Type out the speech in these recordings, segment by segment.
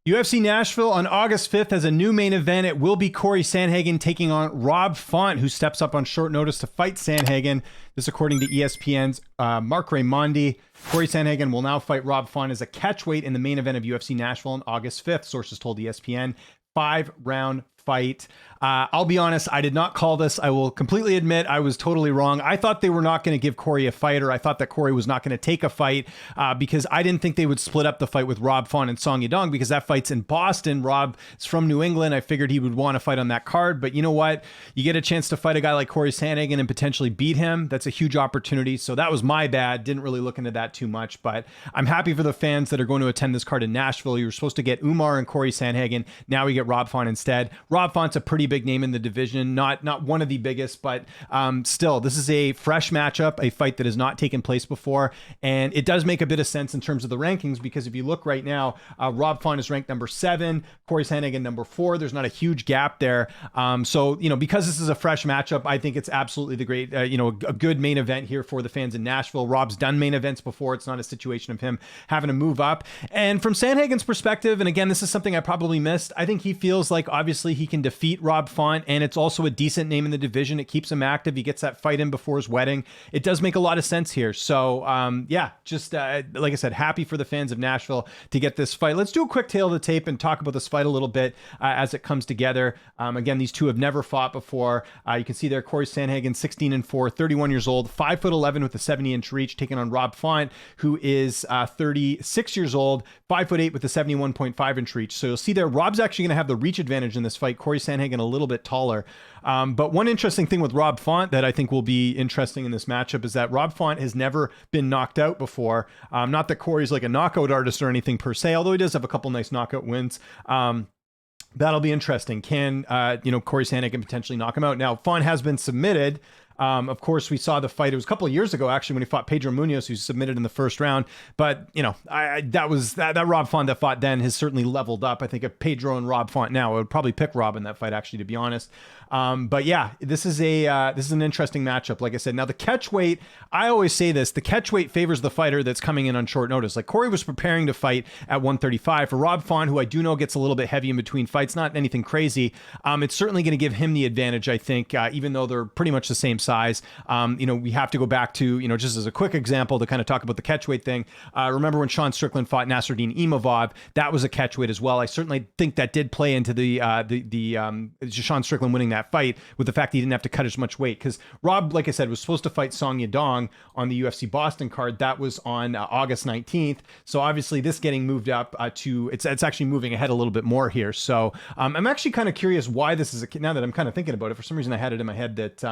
UFC Nashville on August 5th has a new main event. It will be Cory Sandhagen taking on Rob Font, who steps up on short notice to fight Sandhagen. This according to ESPN's Mark Raimondi. Cory Sandhagen will now fight Rob Font as a catchweight in the main event of UFC Nashville on August 5th, sources told ESPN. 5-round fight. I'll be honest, I did not call this. I will completely admit I was totally wrong. I thought they were not going to give Cory a fight, or I thought that Cory was not going to take a fight because I didn't think they would split up the fight with Rob Font and Song Yadong because that fight's in Boston. Rob is from New England. I figured he would want to fight on that card, but you know what? You get a chance to fight a guy like Cory Sandhagen and potentially beat him. That's a huge opportunity. So that was my bad. Didn't really look into that too much, but I'm happy for the fans that are going to attend this card in Nashville. You were supposed to get Umar and Cory Sandhagen. Now we get Rob Font instead. Rob Font's a pretty big name in the division, not one of the biggest, but still, this is a fresh matchup, a fight that has not taken place before, and it does make a bit of sense in terms of the rankings because if you look right now, Rob Font is ranked number 7, Cory Sandhagen number 4. There's not a huge gap there, so because this is a fresh matchup, I think it's absolutely the great, a good main event here for the fans in Nashville. Rob's done main events before. It's not a situation of him having to move up, and from Sandhagen's perspective, and again, this is something I probably missed, I think he feels like obviously he can defeat Rob Font, and it's also a decent name in the division. It keeps him active. He gets that fight in before his wedding. It does make a lot of sense here. So just like I said, happy for the fans of Nashville to get this fight. Let's do a quick tail of the tape and talk about this fight a little bit as it comes together. Again, these two have never fought before. You can see there Cory Sandhagen, 16-4, 31 years old, 5'11" with a 70-inch reach, taking on Rob Font, who is 36 years old, 5'8" with a 71.5-inch reach. So you'll see there, Rob's actually going to have the reach advantage in this fight. Cory Sandhagen a little bit taller. But one interesting thing with Rob Font that I think will be interesting in this matchup is that Rob Font has never been knocked out before. Not that Cory's like a knockout artist or anything per se, although he does have a couple nice knockout wins. That'll be interesting. Can Cory Sandhagen potentially knock him out? Now, Font has been submitted. Of course, we saw the fight. It was a couple of years ago, actually, when he fought Pedro Munoz, who submitted in the first round. But that Rob Font that fought then has certainly leveled up. I think if Pedro and Rob Font now, I would probably pick Rob in that fight, actually, to be honest. But yeah, this is an interesting matchup. Like I said, now the catch weight, I always say this: the catch weight favors the fighter that's coming in on short notice. Like Cory was preparing to fight at 135 for Rob Font, who I do know gets a little bit heavy in between fights. Not anything crazy. It's certainly going to give him the advantage, I think, even though they're pretty much the same size. We have to go back to, just as a quick example to kind of talk about the catchweight thing. Remember when Sean Strickland fought Nasruddin Imavov? That was a catchweight as well. I certainly think that did play into the Sean Strickland winning that fight with the fact that he didn't have to cut as much weight, because Rob, like I said, was supposed to fight Song Yadong on the UFC Boston card. That was on August 19th. So obviously this getting moved up to it's actually moving ahead a little bit more here. So I'm actually kind of curious why this is now that I'm kind of thinking about it. For some reason I had it in my head that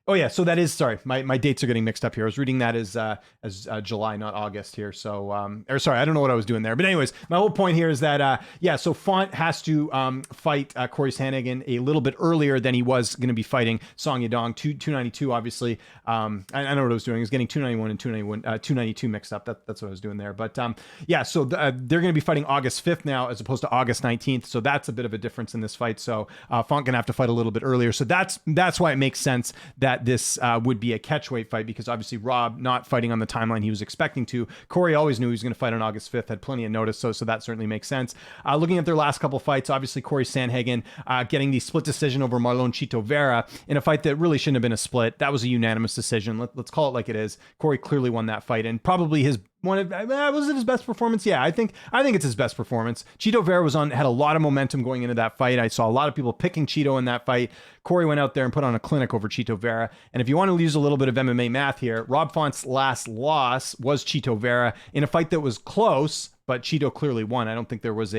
oh yeah, so that is, sorry, my dates are getting mixed up here. I was reading that as July, not August here. So, or sorry, I don't know what I was doing there. But anyways, my whole point here is that, so Font has to fight Cory Sandhagen a little bit earlier than he was going to be fighting Song Yadong, 292, obviously. I know what I was doing. I was getting 291 and 292 mixed up. That's what I was doing there. But so they're going to be fighting August 5th now as opposed to August 19th. So that's a bit of a difference in this fight. So Font going to have to fight a little bit earlier. So that's why it makes sense that this would be a catchweight fight, because obviously Rob not fighting on the timeline he was expecting to. Cory always knew he was going to fight on August 5th, had plenty of notice, so that certainly makes sense. Looking at their last couple fights, obviously Cory Sandhagen getting the split decision over Marlon Chito Vera in a fight that really shouldn't have been a split. That was a unanimous decision. Let's call it like it is. Cory clearly won that fight, and probably his was it his best performance? Yeah, I think it's his best performance. Chito Vera had a lot of momentum going into that fight. I saw a lot of people picking Chito in that fight. Cory went out there and put on a clinic over Chito Vera. And if you want to use a little bit of MMA math here, Rob Font's last loss was Chito Vera in a fight that was close, but Chito clearly won. I don't think there was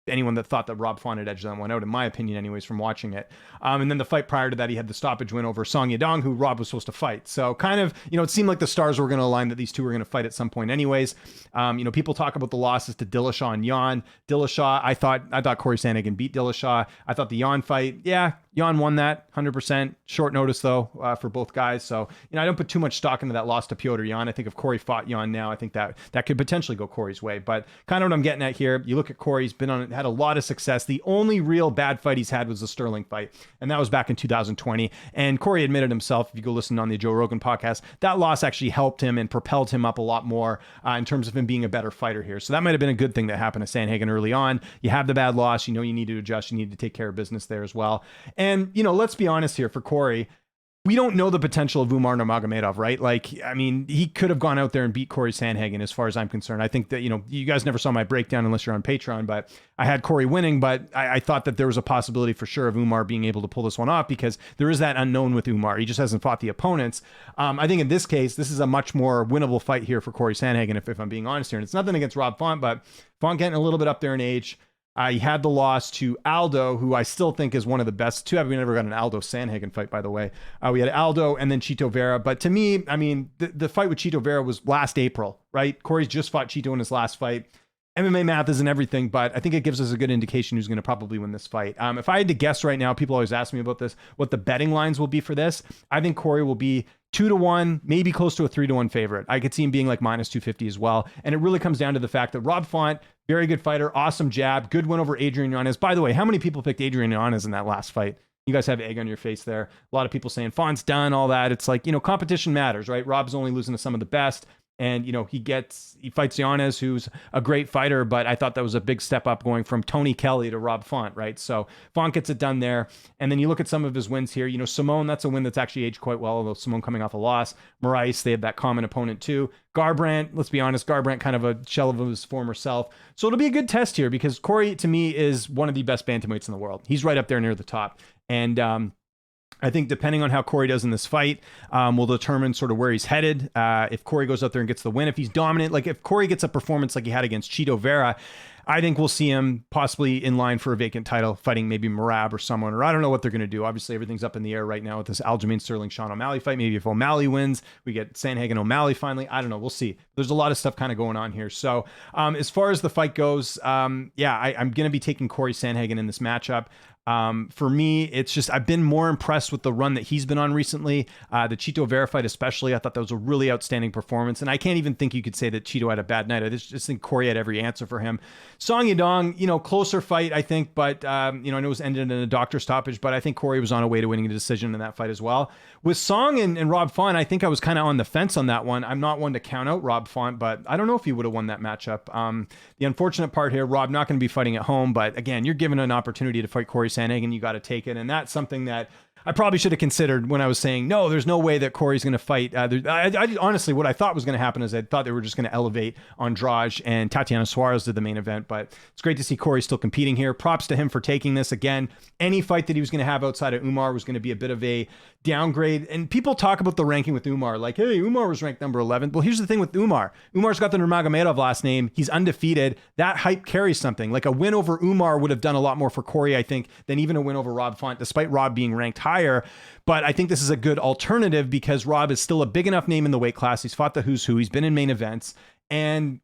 anyone that thought that Rob Font had edged that one out, in my opinion, anyways, from watching it. And then the fight prior to that, he had the stoppage win over Song Yadong, who Rob was supposed to fight. So kind of, it seemed like the stars were going to align that these two were going to fight at some point anyways. People talk about the losses to Dillashaw and Yan. Dillashaw, I thought Cory Sandhagen beat Dillashaw. I thought the Yan fight, Jan won that 100%. Short notice, though, for both guys. So, I don't put too much stock into that loss to Piotr Jan. I think if Cory fought Jan now, I think that could potentially go Cory's way. But kind of what I'm getting at here, you look at Cory, he's had a lot of success. The only real bad fight he's had was the Sterling fight, and that was back in 2020. And Cory admitted himself, if you go listen on the Joe Rogan podcast, that loss actually helped him and propelled him up a lot more in terms of him being a better fighter here. So that might have been a good thing that happened to Sandhagen early on. You have the bad loss, you need to adjust, you need to take care of business there as well. And, let's be honest here for Cory, we don't know the potential of Umar Nurmagomedov, right? Like, I mean, he could have gone out there and beat Cory Sandhagen as far as I'm concerned. I think that, you guys never saw my breakdown unless you're on Patreon, but I had Cory winning, but I thought that there was a possibility for sure of Umar being able to pull this one off because there is that unknown with Umar. He just hasn't fought the opponents. I think in this case, this is a much more winnable fight here for Cory Sandhagen, if I'm being honest here. And it's nothing against Rob Font, but Font getting a little bit up there in age. He had the loss to Aldo, who I still think is one of the best. We never got an Aldo Sandhagen fight, by the way. We had Aldo and then Chito Vera. But to me, I mean, the fight with Chito Vera was last April, right? Cory's just fought Chito in his last fight. MMA math isn't everything, but I think it gives us a good indication who's going to probably win this fight. If I had to guess right now, people always ask me about this, what the betting lines will be for this. I think Cory will be 2-1, maybe close to a 3-1 favorite. I could see him being like minus 250 as well. And it really comes down to the fact that Rob Font, very good fighter, awesome jab, good win over Adrian Yanez. By the way, how many people picked Adrian Yanez in that last fight? You guys have egg on your face there. A lot of people saying Font's done, all that. It's like, competition matters, right? Rob's only losing to some of the best. And, he fights Yanez, who's a great fighter, but I thought that was a big step up going from Tony Kelly to Rob Font, right? So Font gets it done there. And then you look at some of his wins here. Simone, that's a win that's actually aged quite well, although Simone coming off a loss. Moraes, they have that common opponent too. Garbrandt, let's be honest, Garbrandt kind of a shell of his former self. So it'll be a good test here because Cory, to me, is one of the best bantamweights in the world. He's right up there near the top. And, I think depending on how Cory does in this fight will determine sort of where he's headed. If Cory goes out there and gets the win, if he's dominant, like if Cory gets a performance like he had against Chito Vera, I think we'll see him possibly in line for a vacant title, fighting maybe Merab or someone, or I don't know what they're going to do. Obviously, everything's up in the air right now with this Aljamain Sterling Sean O'Malley fight. Maybe if O'Malley wins, we get Sandhagen O'Malley finally. I don't know. We'll see. There's a lot of stuff kind of going on here. So as far as the fight goes, I'm going to be taking Cory Sandhagen in this matchup. For me, it's just I've been more impressed with the run that he's been on recently. The Chito Vera fight especially, I thought that was a really outstanding performance. And I can't even think you could say that Chito had a bad night. I just think Cory had every answer for him. Song Yadong, closer fight, I think. But, I know it was ended in a doctor stoppage. But I think Cory was on a way to winning a decision in that fight as well. With Song and Rob Font, I think I was kind of on the fence on that one. I'm not one to count out Rob Font, but I don't know if he would have won that matchup. The unfortunate part here, Rob not going to be fighting at home. But again, you're given an opportunity to fight Cory Sandhagen, you got to take it. And that's something that I probably should have considered when I was saying, no, there's no way that Cory's going to fight. I honestly, what I thought was going to happen is I thought they were just going to elevate Andrade and Tatiana Suarez to the main event, but it's great to see Cory still competing here. Props to him for taking this. Again, any fight that he was going to have outside of Umar was going to be a bit of a downgrade. And people talk about the ranking with Umar, like, hey, Umar was ranked number 11. Well, here's the thing with Umar. Umar's got the Nurmagomedov last name. He's undefeated. That hype carries something. Like a win over Umar would have done a lot more for Cory, I think, than even a win over Rob Font, despite Rob being ranked higher. But I think this is a good alternative because Rob is still a big enough name in the weight class. He's fought the who's who. He's been in main events. And,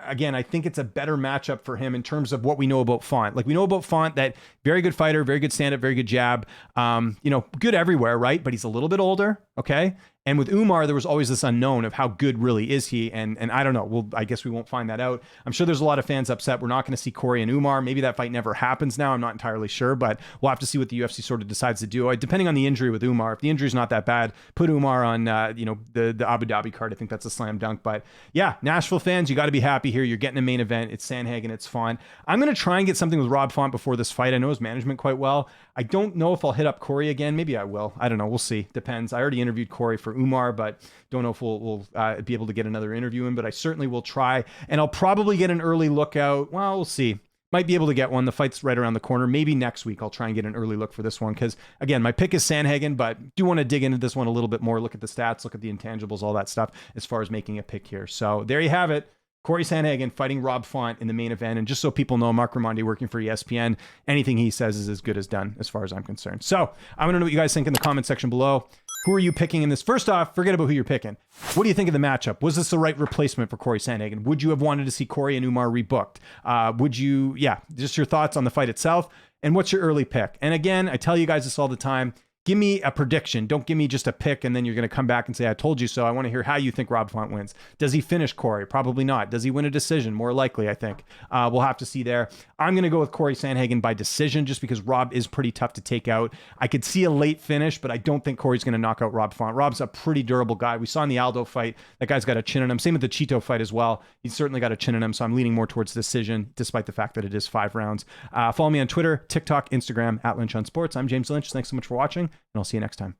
again, I think it's a better matchup for him in terms of what we know about Font. Like we know about Font that very good fighter, very good stand-up, very good jab, good everywhere, right? But he's a little bit older, okay? And with Umar, there was always this unknown of how good really is he. And I don't know. I guess we won't find that out. I'm sure there's a lot of fans upset. We're not going to see Cory and Umar. Maybe that fight never happens now. I'm not entirely sure, but we'll have to see what the UFC sort of decides to do. Depending on the injury with Umar, if the injury's not that bad, put Umar on, the Abu Dhabi card. I think that's a slam dunk. But yeah, Nashville fans, you got to be happy here. You're getting a main event. It's Sandhagen. It's fun. I'm going to try and get something with Rob Font before this fight. I know his management quite well. I don't know if I'll hit up Cory again. Maybe I will. I don't know. We'll see. Depends. I already interviewed Cory for Umar, but don't know if we'll be able to get another interview in, but I certainly will try. And I'll probably get an early look out. Well, we'll see. Might be able to get one. The fight's right around the corner. Maybe next week I'll try and get an early look for this one because, again, my pick is Sandhagen, but do want to dig into this one a little bit more. Look at the stats, look at the intangibles, all that stuff as far as making a pick here. So there you have it. Cory Sandhagen fighting Rob Font in the main event. And just so people know, Marc Raimondi working for ESPN, anything he says is as good as done as far as I'm concerned. So I want to know what you guys think in the comment section below. Who are you picking in this? First off, forget about who you're picking. What do you think of the matchup? Was this the right replacement for Cory Sandhagen? Would you have wanted to see Cory and Umar rebooked? Just your thoughts on the fight itself. And what's your early pick? And again, I tell you guys this all the time. Give me a prediction. Don't give me just a pick and then you're going to come back and say, I told you so. I want to hear how you think Rob Font wins. Does he finish Cory? Probably not. Does he win a decision? More likely, I think. We'll have to see there. I'm going to go with Cory Sandhagen by decision just because Rob is pretty tough to take out. I could see a late finish, but I don't think Cory's going to knock out Rob Font. Rob's a pretty durable guy. We saw in the Aldo fight, that guy's got a chin in him. Same with the Cheeto fight as well. He's certainly got a chin in him, so I'm leaning more towards decision, despite the fact that it is 5 rounds. Follow me on Twitter, TikTok, Instagram, @LynchOnSports. I'm James Lynch. Thanks so much for watching, and I'll see you next time.